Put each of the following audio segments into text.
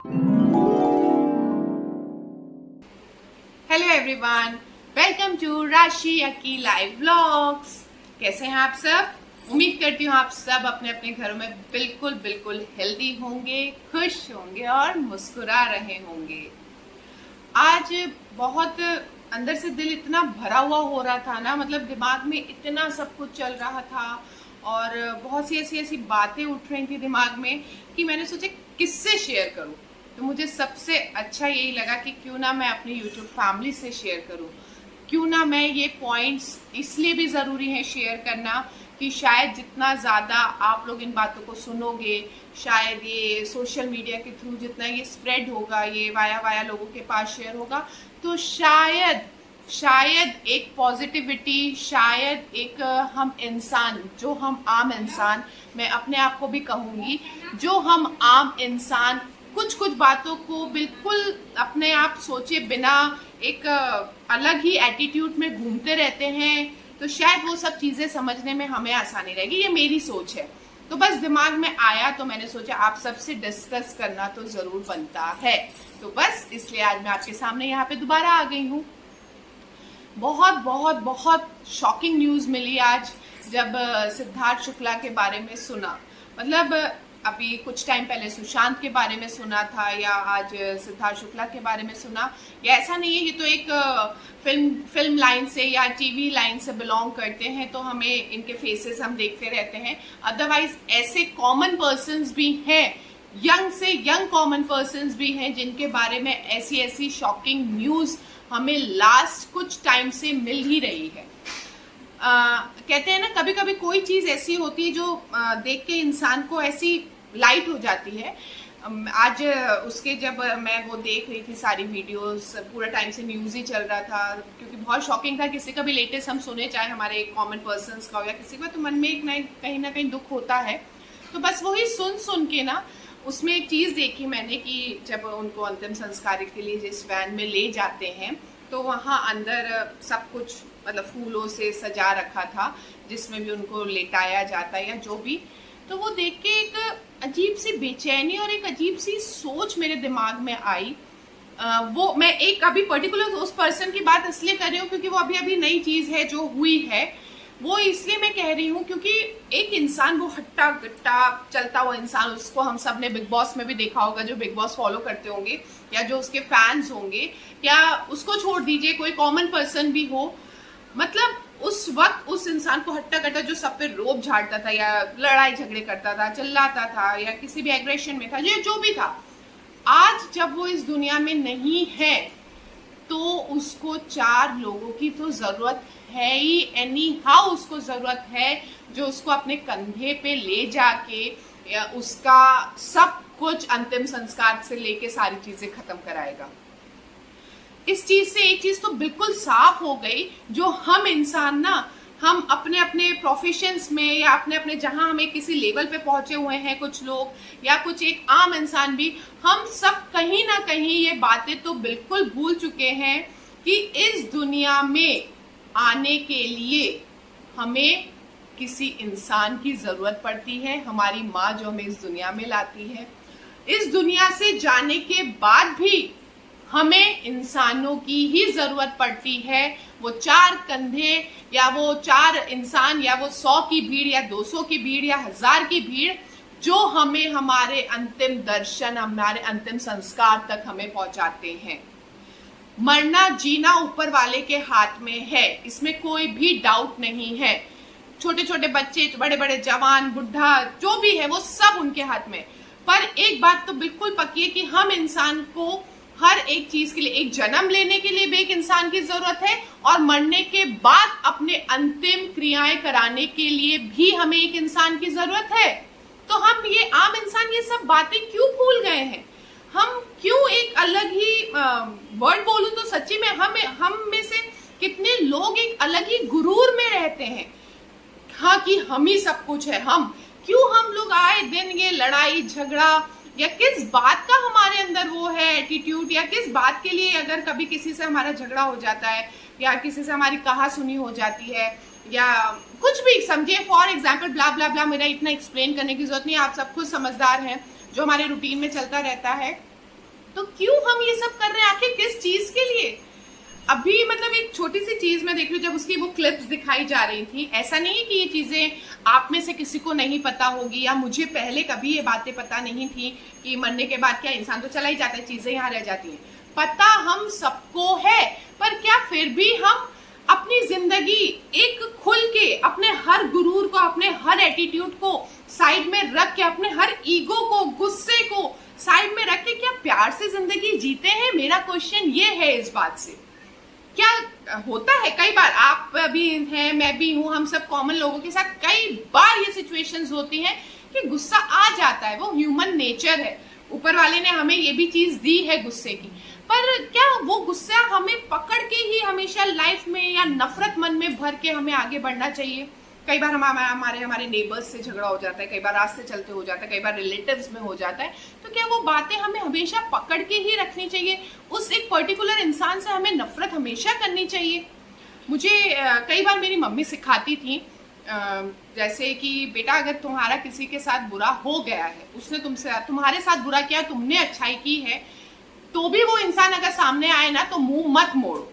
Hello everyone, welcome to राशि अकी live vlogs. कैसे हैं आप सब? उम्मीद करती हूँ आप सब अपने अपने घरों में बिल्कुल बिल्कुल हेल्दी होंगे, खुश होंगे और मुस्कुरा रहे होंगे। आज बहुत अंदर से दिल इतना भरा हुआ हो रहा था ना, मतलब दिमाग में इतना सब कुछ चल रहा था और बहुत सी ऐसी बातें उठ रही थी दिमाग में कि मैंने सोचा किससे शेयर करूं। तो मुझे सबसे अच्छा यही लगा कि क्यों ना मैं अपनी YouTube फैमिली से शेयर करूं, क्यों ना मैं ये पॉइंट्स इसलिए भी ज़रूरी है शेयर करना कि शायद जितना ज़्यादा आप लोग इन बातों को सुनोगे, शायद ये सोशल मीडिया के थ्रू जितना ये स्प्रेड होगा, ये वाया लोगों के पास शेयर होगा, तो शायद एक पॉजिटिविटी, शायद एक हम इंसान, जो हम आम इंसान, मैं अपने आप को भी कहूँगी, जो हम आम इंसान कुछ बातों को बिल्कुल अपने आप सोचे बिना एक अलग ही एटीट्यूड में घूमते रहते हैं, तो शायद वो सब चीज़ें समझने में हमें आसानी रहेगी। ये मेरी सोच है, तो बस दिमाग में आया तो मैंने सोचा आप सबसे डिस्कस करना तो ज़रूर बनता है। तो बस इसलिए आज मैं आपके सामने यहाँ पे दोबारा आ गई हूँ। बहुत शॉकिंग न्यूज़ मिली आज जब सिद्धार्थ शुक्ला के बारे में सुना। मतलब अभी कुछ टाइम पहले सुशांत के बारे में सुना था या आज सिद्धार्थ शुक्ला के बारे में सुना, या ऐसा नहीं है, ये तो एक फिल्म लाइन से या टीवी लाइन से बिलोंग करते हैं तो हमें इनके फेसेस हम देखते रहते हैं। अदरवाइज ऐसे कॉमन पर्सन्स भी हैं, यंग से यंग कॉमन पर्सन्स भी हैं जिनके बारे में ऐसी शॉकिंग न्यूज़ हमें लास्ट कुछ टाइम से मिल ही रही है। कहते हैं ना, कभी कभी कोई चीज़ ऐसी होती है जो देख के इंसान को ऐसी लाइट हो जाती है। आज उसके जब मैं वो देख रही थी सारी वीडियोस, पूरा टाइम से न्यूज़ ही चल रहा था क्योंकि बहुत शॉकिंग था। किसी का भी लेटेस्ट हम सुने, चाहे हमारे कॉमन पर्सन्स का हो या किसी का, तो मन में एक कहीं ना कहीं दुख होता है। तो बस वही सुन के ना, उसमें एक चीज़ देखी मैंने कि जब उनको अंतिम संस्कार के लिए जिस वैन में ले जाते हैं तो वहाँ अंदर सब कुछ मतलब फूलों से सजा रखा था, जिसमें भी उनको लेटाया जाता है या जो भी। तो वो देख के एक अजीब सी बेचैनी और एक अजीब सी सोच मेरे दिमाग में आई। वो मैं एक अभी पर्टिकुलर उस पर्सन की बात इसलिए कर रही हूँ क्योंकि वो अभी नई चीज़ है जो हुई है। वो इसलिए मैं कह रही हूँ क्योंकि एक इंसान, वो हट्टा कट्टा चलता हुआ इंसान, उसको हम सब ने बिग बॉस में भी देखा होगा, जो बिग बॉस फॉलो करते होंगे या जो उसके फैंस होंगे, या उसको छोड़ दीजिए कोई कॉमन पर्सन भी हो, मतलब उस वक्त उस इंसान को हट्टा कट्टा जो सब पे रोब झाड़ता था या लड़ाई झगड़े करता था, चिल्लाता था या किसी भी एग्रेशन में था, जो भी था, आज जब वो इस दुनिया में नहीं है तो उसको 4 लोगों की तो जरूरत है ही, एनी हाउ उसको जरूरत है, जो उसको अपने कंधे पे ले जाके या उसका सब कुछ अंतिम संस्कार से लेके सारी चीजें खत्म कराएगा। इस चीज से एक चीज तो बिल्कुल साफ हो गई, जो हम इंसान ना, हम अपने अपने प्रोफेशंस में या अपने अपने जहां हमें किसी लेवल पे पहुंचे हुए हैं कुछ लोग या कुछ एक आम इंसान भी, हम सब कहीं ना कहीं ये बातें तो बिल्कुल भूल चुके हैं कि इस दुनिया में आने के लिए हमें किसी इंसान की जरूरत पड़ती है। हमारी माँ जो हमें इस दुनिया में लाती है, इस दुनिया से जाने के बाद भी हमें इंसानों की ही जरूरत पड़ती है। वो 4 कंधे या वो 4 इंसान या वो 100 की भीड़ या 200 की भीड़ या 1000 की भीड़, जो हमें हमारे अंतिम दर्शन, हमारे अंतिम संस्कार तक हमें पहुंचाते हैं। मरना जीना ऊपर वाले के हाथ में है, इसमें कोई भी डाउट नहीं है। छोटे छोटे बच्चे, बड़े बड़े जवान, बुढ़ा, जो भी है वो सब उनके हाथ में। पर एक बात तो बिल्कुल पक्की है कि हम इंसान को हर एक चीज के लिए, एक जन्म लेने के लिए भी एक इंसान की जरूरत है और मरने के बाद अपने अंतिम क्रियाएं कराने के लिए भी हमें एक इंसान की जरूरत है। तो हम ये आम इंसान ये सब बातें क्यों भूल गए हैं? हम क्यों एक अलग ही वर्ड बोलूं तो सच्ची में हम में से कितने लोग एक अलग ही गुरूर में रहते हैं, हाँ, कि हम ही सब कुछ है। हम लोग आए दिन ये लड़ाई झगड़ा या किस बात का हमारे अंदर वो है एटीट्यूड, या किस बात के लिए अगर कभी किसी से हमारा झगड़ा हो जाता है या किसी से हमारी कहा सुनी हो जाती है या कुछ भी समझिए, फॉर एग्जाम्पल ब्ला ब्ला ब्ला, मेरा इतना एक्सप्लेन करने की जरूरत नहीं, आप सब खुद समझदार हैं, जो हमारे रूटीन में चलता रहता है। तो क्यों हम ये सब कर रहे हैं, आखिर किस चीज के लिए? अभी मतलब एक छोटी सी चीज मैं देख रही हूँ, जब उसकी वो क्लिप्स दिखाई जा रही थी, ऐसा नहीं है कि ये चीजें आप में से किसी को नहीं पता होगी, या मुझे पहले कभी ये बातें पता नहीं थी कि मरने के बाद क्या इंसान तो चला ही जाता है, चीजें यहाँ रह जाती हैं। पता हम सबको है, पर क्या फिर भी हम अपनी जिंदगी एक खुल के अपने हर गुरूर को, अपने हर एटीट्यूड को साइड में रख के, अपने हर ईगो को, गुस्से को साइड में रख के क्या प्यार से जिंदगी जीते हैं? मेरा क्वेश्चन ये है इस बात से। क्या होता है कई बार, आप भी हैं, मैं भी हूं, हम सब कॉमन लोगों के साथ कई बार ये सिचुएशंस होती हैं कि गुस्सा आ जाता है, वो ह्यूमन नेचर है, ऊपर वाले ने हमें ये भी चीज दी है गुस्से की। पर क्या वो गुस्सा हमें पकड़ के ही हमेशा लाइफ में या नफरत मन में भर के हमें आगे बढ़ना चाहिए? कई बार हमारे नेबर्स से झगड़ा हो जाता है, कई बार रास्ते चलते हो जाता है, कई बार रिलेटिव्स में हो जाता है, तो क्या वो बातें हमें हमेशा पकड़ के ही रखनी चाहिए? उस एक पर्टिकुलर इंसान से हमें नफरत हमेशा करनी चाहिए? मुझे कई बार मेरी मम्मी सिखाती थी, जैसे कि बेटा अगर तुम्हारा किसी के साथ बुरा हो गया है, उसने तुम्हारे साथ बुरा किया, तुमने अच्छाई की है, तो भी वो इंसान अगर सामने आए ना तो मुंह मत मोड़ो।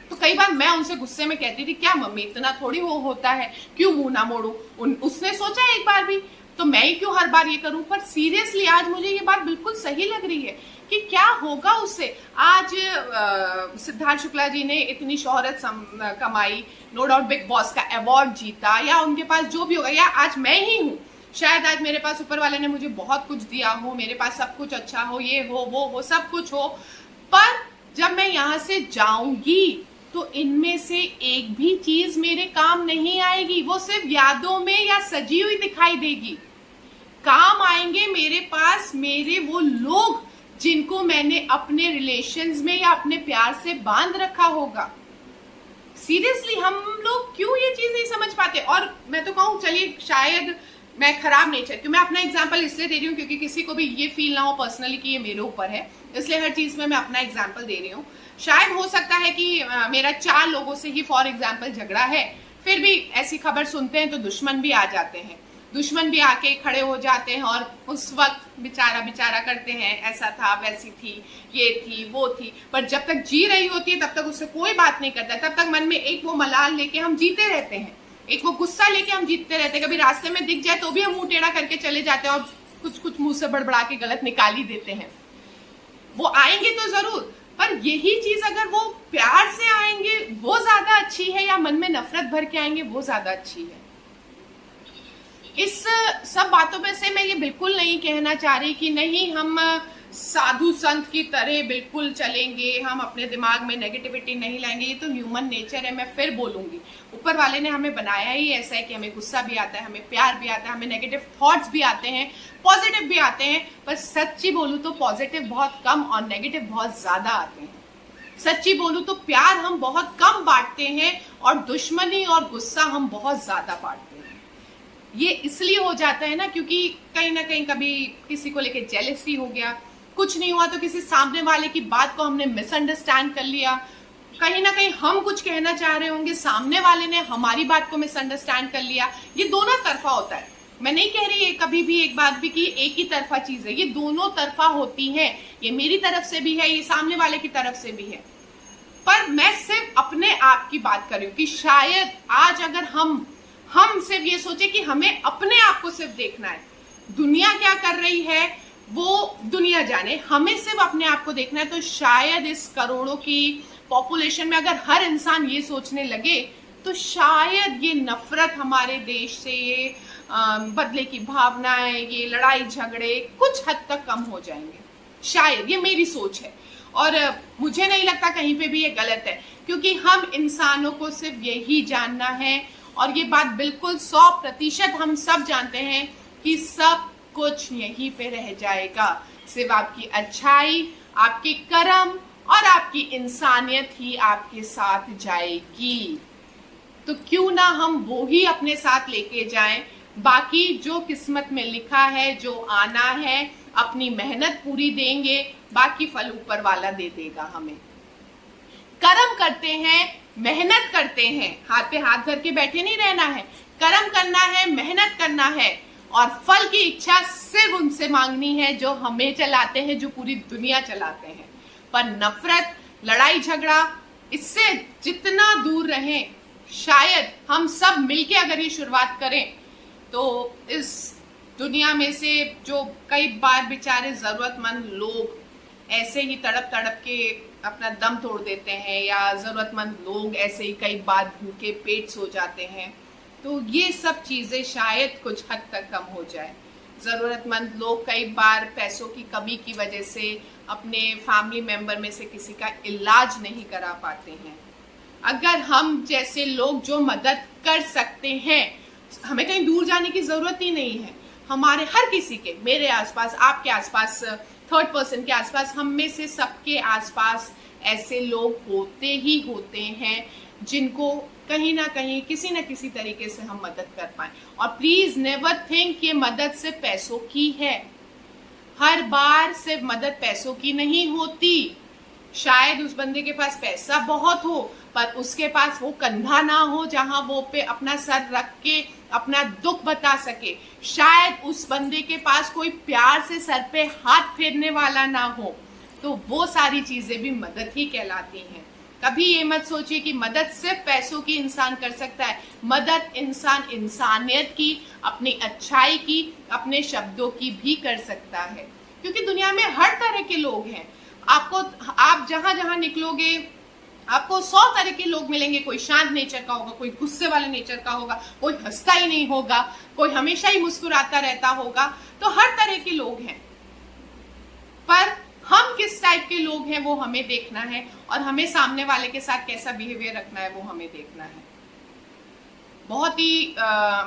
तो कई बार मैं उनसे गुस्से में कहती थी, क्या मम्मी इतना थोड़ी वो होता है, क्यों मुंह ना मोड़ू? उसने सोचा एक बार भी, तो मैं ही क्यों हर बार ये करूं? पर सीरियसली आज मुझे ये बात बिल्कुल सही लग रही है कि क्या होगा उससे। आज सिद्धार्थ शुक्ला जी ने इतनी शोहरत कमाई, नो डाउट बिग बॉस का अवार्ड जीता, या उनके पास जो भी होगा, या आज मैं ही हूँ, शायद आज मेरे पास ऊपर वाले ने मुझे बहुत कुछ दिया हो, मेरे पास सब कुछ अच्छा हो, ये हो वो हो, सब कुछ हो, पर जब मैं यहाँ से जाऊंगी तो इनमें से एक भी चीज मेरे काम नहीं आएगी, वो सिर्फ यादों में या सजी हुई दिखाई देगी। काम आएंगे मेरे पास मेरे वो लोग जिनको मैंने अपने रिलेशंस में या अपने प्यार से बांध रखा होगा। सीरियसली हम लोग क्यों ये चीज नहीं समझ पाते? और मैं तो कहूँ, चलिए शायद मैं खराब नेचर की, मैं अपना एग्जाम्पल इसलिए दे रही हूँ क्योंकि किसी को भी ये फील ना हो पर्सनली कि ये मेरे ऊपर है, इसलिए हर चीज में मैं अपना एग्जाम्पल दे रही हूँ। शायद हो सकता है कि मेरा 4 लोगों से ही फॉर एग्जाम्पल झगड़ा है, फिर भी ऐसी खबर सुनते हैं तो दुश्मन भी आ जाते हैं, दुश्मन भी आके खड़े हो जाते हैं और उस वक्त बेचारा करते हैं, ऐसा था, वैसी थी, ये थी, वो थी। पर जब तक जी रही होती है तब तक उससे कोई बात नहीं करता, तब तक मन में एक वो मलाल लेके हम जीते रहते हैं, एक वो गुस्सा लेके हम जीतते रहते हैं। कभी रास्ते में दिख जाए तो भी हम मुंह टेढ़ा करके चले जाते हैं और कुछ मुंह से बड़बड़ा के गलत निकाल ही देते हैं। वो आएंगे तो जरूर, पर यही चीज अगर वो प्यार से आएंगे वो ज्यादा अच्छी है, या मन में नफरत भर के आएंगे वो ज्यादा अच्छी है? इस सब बातों में से मैं ये बिल्कुल नहीं कहना चाह रही कि नहीं हम साधु संत की तरह बिल्कुल चलेंगे, हम अपने दिमाग में नेगेटिविटी नहीं लाएंगे, ये तो ह्यूमन नेचर है। मैं फिर बोलूंगी, ऊपर वाले ने हमें बनाया ही ऐसा है कि हमें गुस्सा भी आता है, हमें प्यार भी आता है, हमें नेगेटिव थॉट्स भी आते हैं, पॉजिटिव भी आते हैं। पर सच्ची बोलूं तो पॉजिटिव बहुत कम और नेगेटिव बहुत ज्यादा आते हैं। सच्ची बोलूं तो प्यार हम बहुत कम बांटते हैं और दुश्मनी और गुस्सा हम बहुत ज्यादा बांटते हैं। ये इसलिए हो जाता है ना क्योंकि कहीं ना कहीं कभी किसी को लेके जेलसी हो गया, कुछ नहीं हुआ तो किसी सामने वाले की बात को हमने मिसअंडरस्टैंड कर लिया, कहीं ना कहीं हम कुछ कहना चाह रहे होंगे, सामने वाले ने हमारी बात को मिसअंडरस्टैंड कर लिया। ये दोनों तरफा होता है। मैं नहीं कह रही है कभी भी एक बात भी कि एक ही तरफा चीज है, ये दोनों तरफा होती है। ये मेरी तरफ से भी है, ये सामने वाले की तरफ से भी है। पर मैं सिर्फ अपने आप की बात कर रही हूँ कि शायद आज अगर हम सिर्फ ये सोचे कि हमें अपने आप को सिर्फ देखना है, दुनिया क्या कर रही है वो दुनिया जाने, हमें सिर्फ अपने आप को देखना है, तो शायद इस करोड़ों की पॉपुलेशन में अगर हर इंसान ये सोचने लगे तो शायद ये नफरत हमारे देश से, ये बदले की भावनाएं, ये लड़ाई झगड़े कुछ हद तक कम हो जाएंगे। शायद, ये मेरी सोच है और मुझे नहीं लगता कहीं पे भी ये गलत है, क्योंकि हम इंसानों को सिर्फ यही जानना है और ये बात बिल्कुल 100% हम सब जानते हैं कि सब कुछ यहीं पे रह जाएगा, सिर्फ आपकी अच्छाई, आपके कर्म और आपकी इंसानियत ही आपके साथ जाएगी। तो क्यों ना हम वो ही अपने साथ लेके जाएं, बाकी जो किस्मत में लिखा है, जो आना है, अपनी मेहनत पूरी देंगे, बाकी फल ऊपर वाला दे देगा हमें। कर्म करते हैं, मेहनत करते हैं, हाथ पे हाथ धर के बैठे नहीं रहना है, कर्म करना है, मेहनत करना है और फल की इच्छा सिर्फ उनसे मांगनी है जो हमें चलाते हैं, जो पूरी दुनिया चलाते हैं। पर नफरत, लड़ाई झगड़ा, इससे जितना दूर रहें। शायद हम सब मिलके अगर ये शुरुआत करें तो इस दुनिया में से जो कई बार बेचारे जरूरतमंद लोग ऐसे ही तड़प तड़प के अपना दम तोड़ देते हैं, या जरूरतमंद लोग ऐसे ही कई बार भूखे पेट सो जाते हैं, तो ये सब चीजें शायद कुछ हद तक कम हो जाए। जरूरतमंद लोग कई बार पैसों की कमी की वजह से अपने फैमिली मेंबर में से किसी का इलाज नहीं करा पाते हैं। अगर हम जैसे लोग जो मदद कर सकते हैं, हमें कहीं दूर जाने की जरूरत ही नहीं है। हमारे हर किसी के, मेरे आसपास, आपके आसपास, थर्ड पर्सन के आसपास, हम में से सबके आसपास ऐसे लोग होते ही होते हैं जिनको कहीं ना कहीं किसी न किसी तरीके से हम मदद कर पाए। और प्लीज नेवर थिंक ये मदद सिर्फ पैसों की है। हर बार सिर्फ मदद पैसों की नहीं होती। शायद उस बंदे के पास पैसा बहुत हो पर उसके पास वो कंधा ना हो जहां वो पे अपना सर रख के अपना दुख बता सके। शायद उस बंदे के पास कोई प्यार से सर पे हाथ फेरने वाला ना हो। तो वो सारी चीजें भी मदद ही कहलाती हैं। कभी ये मत सोचिए कि मदद सिर्फ पैसों की इंसान कर सकता है। मदद इंसान इंसानियत की, अपनी अच्छाई की, अपने शब्दों की भी कर सकता है। क्योंकि दुनिया में हर तरह के लोग हैं। आप जहां जहां निकलोगे आपको 100 तरह के लोग मिलेंगे। कोई शांत नेचर का होगा, कोई गुस्से वाले नेचर का होगा, कोई हंसता ही नहीं होगा, कोई हमेशा ही मुस्कुराता रहता होगा। तो हर तरह के लोग हैं, पर हम किस टाइप के लोग हैं वो हमें देखना है, और हमें सामने वाले के साथ कैसा बिहेवियर रखना है वो हमें देखना है। बहुत ही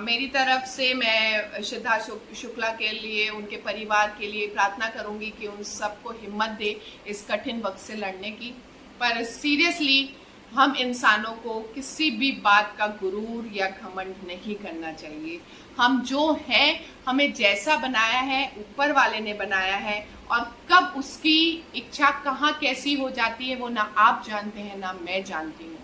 मेरी तरफ से मैं सिद्धार्थ शुक्ला के लिए, उनके परिवार के लिए प्रार्थना करूंगी कि उन सबको हिम्मत दे इस कठिन वक्त से लड़ने की। पर सीरियसली हम इंसानों को किसी भी बात का गुरूर या घमंड नहीं करना चाहिए। हम जो हैं, हमें जैसा बनाया है ऊपर वाले ने बनाया है, और कब उसकी इच्छा कहाँ कैसी हो जाती है वो ना आप जानते हैं ना मैं जानती हूँ।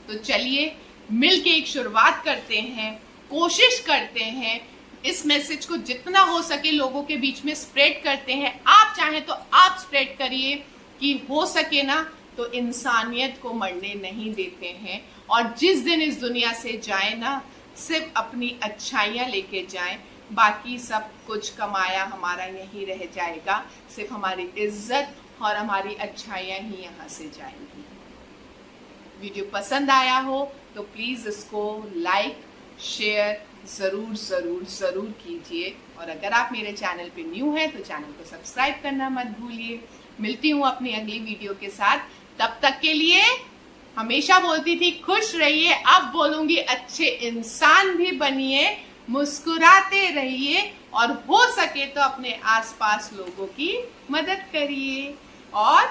तो चलिए मिलके एक शुरुआत करते हैं, कोशिश करते हैं, इस मैसेज को जितना हो सके लोगों के बीच में स्प्रेड करते हैं। आप चाहें तो आप स्प्रेड करिए कि हो सके ना तो इंसानियत को मरने नहीं देते हैं। और जिस दिन इस दुनिया से जाए ना, सिर्फ अपनी अच्छाइयाँ लेके जाएं, बाकी सब कुछ कमाया हमारा यहीं रह जाएगा। सिर्फ हमारी इज्जत और हमारी अच्छाइयाँ ही यहाँ से जाएंगी। वीडियो पसंद आया हो तो प्लीज़ इसको लाइक शेयर ज़रूर ज़रूर ज़रूर कीजिए। और अगर आप मेरे चैनल पे न्यू हैं तो चैनल को सब्सक्राइब करना मत भूलिए। मिलती हूँ अपनी अगली वीडियो के साथ। तब तक के लिए हमेशा बोलती थी खुश रहिए, अब बोलूंगी अच्छे इंसान भी बनिए, मुस्कुराते रहिए, और हो सके तो अपने आसपास लोगों की मदद करिए। और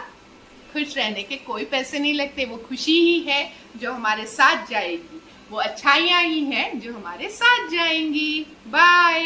खुश रहने के कोई पैसे नहीं लगते, वो खुशी ही है जो हमारे साथ जाएगी, वो अच्छाइयाँ ही हैं जो हमारे साथ जाएंगी। बाय।